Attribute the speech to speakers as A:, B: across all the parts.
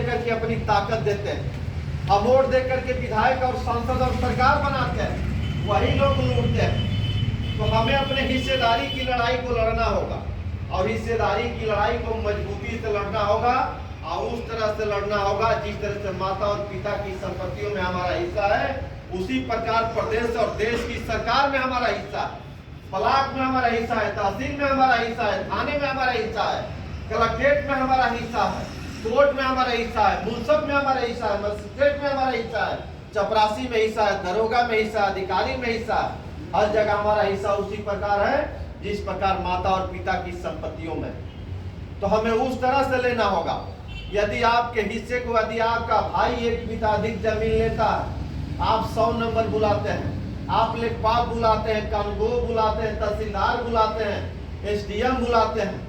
A: करके अपनी ताकत देते हैं, हम वोट दे करके विधायक और सांसद और सरकार बनाते हैं, वही लोग लूटते हैं। तो हमें अपने हिस्सेदारी की लड़ाई को लड़ना होगा और हिस्सेदारी की लड़ाई को मजबूती से लड़ना होगा और उस तरह से लड़ना होगा जिस तरह से माता और पिता की संपत्तियों में हमारा हिस्सा है, उसी प्रकार प्रदेश और देश की सरकार में हमारा हिस्सा है, ब्लॉक में हमारा हिस्सा है, तहसील में हमारा हिस्सा है, थाने में हमारा हिस्सा है, कलेक्ट्रेट में हमारा हिस्सा है, कोर्ट में हमारा हिस्सा है, मुंसब में हमारा हिस्सा है, मजिस्ट्रेट में हमारा हिस्सा है, चपरासी में हिस्सा है, दरोगा में हिस्सा है, अधिकारी में हिस्सा है, हर जगह हमारा हिस्सा उसी प्रकार है जिस प्रकार माता और पिता की संपत्तियों में। तो हमें उस तरह से लेना होगा। यदि आपके हिस्से को, यदि आपका भाई एक बीता अधिक जमीन लेता है, आप 100 नंबर बुलाते हैं, आप लेखपाल बुलाते हैं, कानूनगो बुलाते हैं, तहसीलदार बुलाते हैं, एसडीएम बुलाते हैं,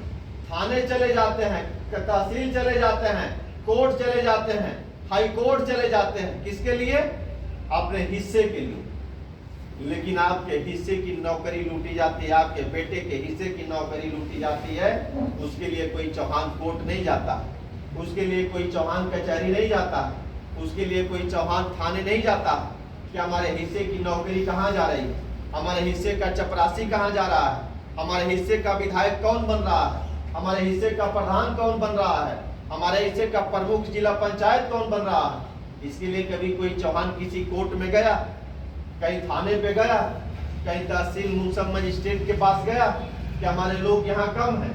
A: थाने चले जाते हैं, तहसील चले जाते हैं, कोर्ट चले जाते हैं, हाई कोर्ट चले जाते हैं, किसके लिए? अपने हिस्से के लिए। लेकिन आपके हिस्से की नौकरी लूटी जाती है, आपके बेटे के हिस्से की नौकरी लूटी जाती है, उसके लिए कोई चौहान कोर्ट नहीं जाता, उसके लिए कोई चौहान कचहरी नहीं जाता, उसके लिए कोई चौहान थाने नहीं जाता कि हमारे हिस्से की नौकरी कहाँ जा रही है, हमारे हिस्से का चपरासी कहाँ जा रहा है, हमारे हिस्से का विधायक कौन बन रहा है, हमारे हिस्से का प्रधान कौन बन रहा है, हमारे हिस्से का प्रमुख जिला पंचायत कौन बन रहा है। इसके लिए कभी कोई चौहान किसी कोर्ट में गया, कहीं थाने पे गया, कहीं तहसील मुंसब मजिस्ट्रेट के पास गया कि हमारे लोग यहाँ कम हैं?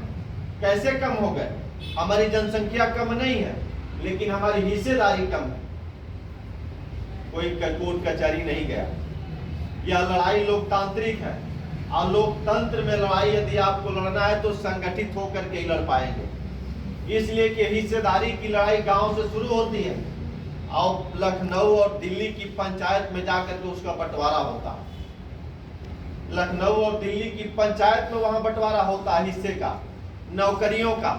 A: कैसे कम हो गए? हमारी जनसंख्या कम नहीं है लेकिन हमारी हिस्सेदारी कम है। कोई कोर्ट कचहरी नहीं गया। यह लड़ाई लोकतांत्रिक है और लोकतंत्र में लड़ाई यदि आपको लड़ना है तो संगठित होकर के ही लड़ पाएंगे। इसलिए कि हिस्सेदारी की लड़ाई गांव से शुरू होती है और लखनऊ और दिल्ली की पंचायत में जाकर के उसका बंटवारा होता है। लखनऊ और दिल्ली की पंचायत में वहां बंटवारा होता है हिस्से का, नौकरियों का,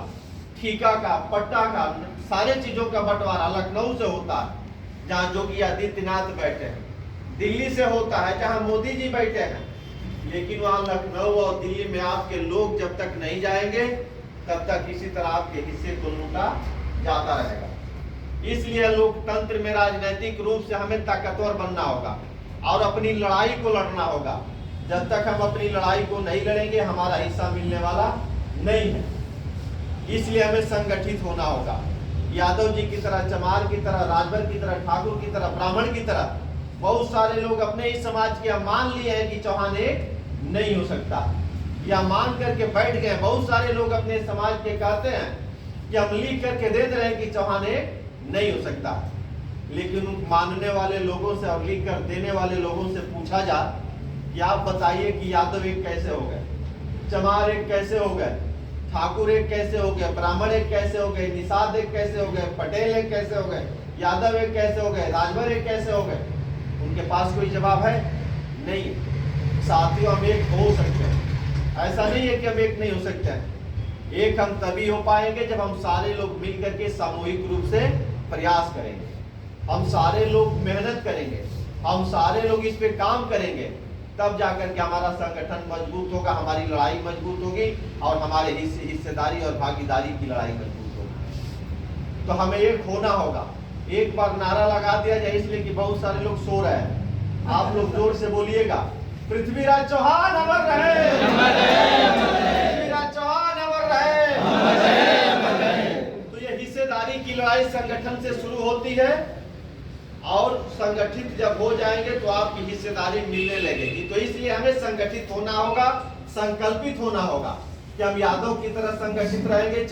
A: ठीका का, पट्टा का, सारे चीजों का बंटवारा लखनऊ से होता है जहाँ योगी आदित्यनाथ बैठे हैं। दिल्ली से होता है जहाँ मोदी जी बैठे हैं। लेकिन वहां लखनऊ और दिल्ली में आपके लोग जब तक नहीं जाएंगे तब तक इसी तरह आपके हिस्से को लूटा जाता रहेगा। इसलिए लोकतंत्र में राजनीतिक रूप से हमें ताकतवर बनना होगा और अपनी लड़ाई को लड़ना होगा। जब तक हम अपनी लड़ाई को नहीं लड़ेंगे हमारा हिस्सा मिलने वाला नहीं है। इसलिए हमें संगठित होना होगा। यादव जी की तरह, चमार की तरह, राजभर की तरह, ठाकुर की तरह, ब्राह्मण की तरह बहुत सारे लोग अपने ही समाज के मान लिए हैं कि चौहान एक नहीं हो सकता, या मान करके बैठ गए। बहुत सारे लोग अपने समाज के कहते हैं कि हम लिख करके दे रहे हैं कि चौहान एक नहीं हो सकता। लेकिन मानने वाले लोगों से और लिख कर देने वाले लोगों से पूछा जा कि आप बताइए कि यादव एक कैसे हो गए, चमार एक कैसे हो गए, ठाकुर एक कैसे हो गए, ब्राह्मण एक कैसे हो गए, निषाद एक कैसे हो गए, पटेल एक कैसे हो गए, यादव एक कैसे हो गए, राजभर एक कैसे हो गए? उनके पास कोई जवाब है? नहीं। साथियों, हम एक हो सकते हैं, ऐसा नहीं है कि हम एक नहीं हो सकते हैं। एक हम तभी हो पाएंगे जब हम सारे लोग मिल करके सामूहिक रूप से प्रयास करेंगे, हम सारे लोग मेहनत करेंगे, हम सारे लोग इस पे काम करेंगे, तब जाकर के हमारा संगठन मजबूत होगा, हमारी लड़ाई मजबूत होगी और हमारे हिस्सेदारी और भागीदारी की लड़ाई मजबूत होगी। तो हमें एक होना होगा। एक बार नारा लगा दिया जाए, इसलिए कि बहुत सारे लोग सो रहे हैं, आप लोग जोर से बोलिएगा, पृथ्वीराज चौहान अमर रहे, पृथ्वीराज चौहान अमर रहे। तो ये हिस्सेदारी की लड़ाई संगठन से शुरू होती है और संगठित जब हो जाएंगे तो आपकी हिस्सेदारी मिलने लगेगी। तो इसलिए हमें संगठित होना होगा, संकल्पित होना होगा कि हम यादव की तरह संगठित रहेंगे।